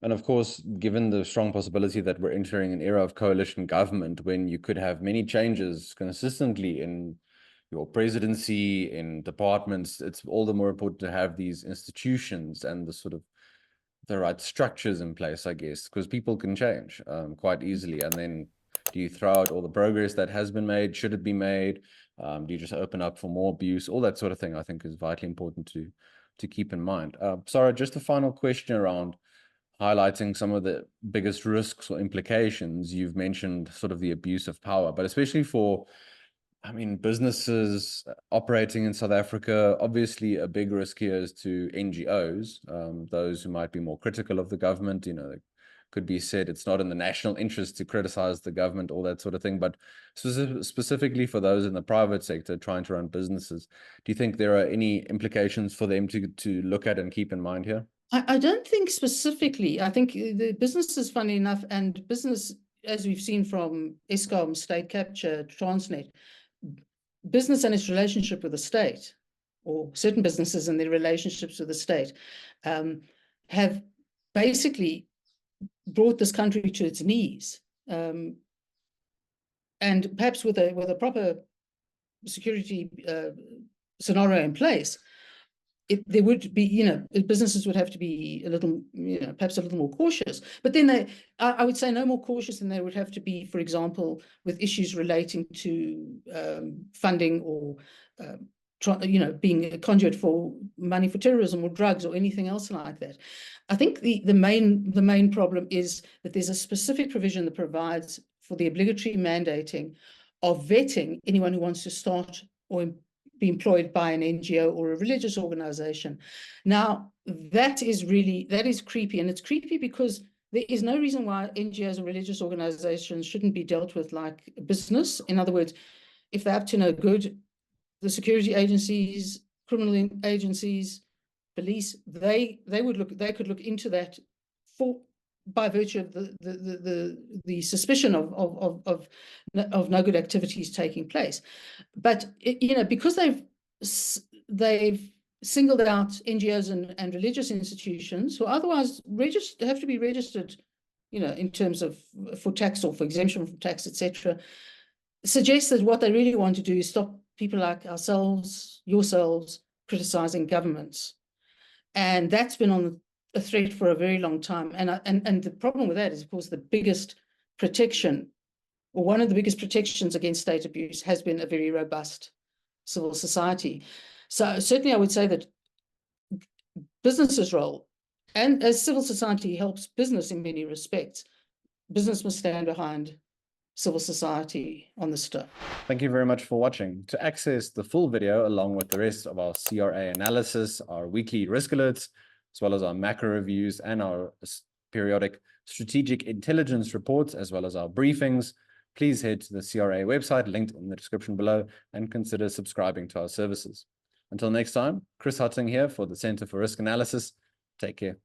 And of course, given the strong possibility that we're entering an era of coalition government, when you could have many changes consistently in your presidency, in departments, it's all the more important to have these institutions and the sort of the right structures in place, I guess, because people can change quite easily. And then do you throw out all the progress that has been made? Should it be made? Do you just open up for more abuse? All that sort of thing, I think, is vitally important to keep in mind. Sara, just a final question around highlighting some of the biggest risks or implications. You've mentioned sort of the abuse of power, but especially for, I mean, businesses operating in South Africa, obviously a big risk here is to NGOs, those who might be more critical of the government. It could be said it's not in the national interest to criticize the government, all that sort of thing, but specifically for those in the private sector trying to run businesses, do you think there are any implications for them to look at and keep in mind here? I don't think specifically. I think the businesses, funny enough, and business, as we've seen from Eskom, state capture, Transnet, business and its relationship with the state, or certain businesses and their relationships with the state, have basically brought this country to its knees. And perhaps with a proper security scenario in place, there would be, businesses would have to be a little, perhaps a little more cautious. But then I would say no more cautious than they would have to be, for example, with issues relating to funding or, being a conduit for money for terrorism or drugs or anything else like that. I think the main problem is that there's a specific provision that provides for the obligatory mandating of vetting anyone who wants to start or be employed by an NGO or a religious organization. Now, that is creepy. And it's creepy because there is no reason why NGOs or religious organizations shouldn't be dealt with like business. In other words, if they're up to no good, the security agencies, criminal agencies, police, they could look into that by virtue of the suspicion of no good activities taking place. But because they've singled out NGOs and religious institutions who otherwise have to be registered, in terms of for tax or for exemption from tax, etc., suggests that what they really want to do is stop people like ourselves, yourselves, criticizing governments. And that's been on a threat for a very long time. And the problem with that is, of course, the biggest protection, or one of the biggest protections against state abuse, has been a very robust civil society. So certainly I would say that business's role, and as civil society helps business in many respects, business must stand behind civil society on this stuff. Thank you very much for watching. To access the full video along with the rest of our CRA analysis, our weekly risk alerts, as well as our macro reviews and our periodic strategic intelligence reports, as well as our briefings, please head to the CRA website linked in the description below and consider subscribing to our services. Until next time, Chris Hattingh here for the Center for Risk Analysis. Take care.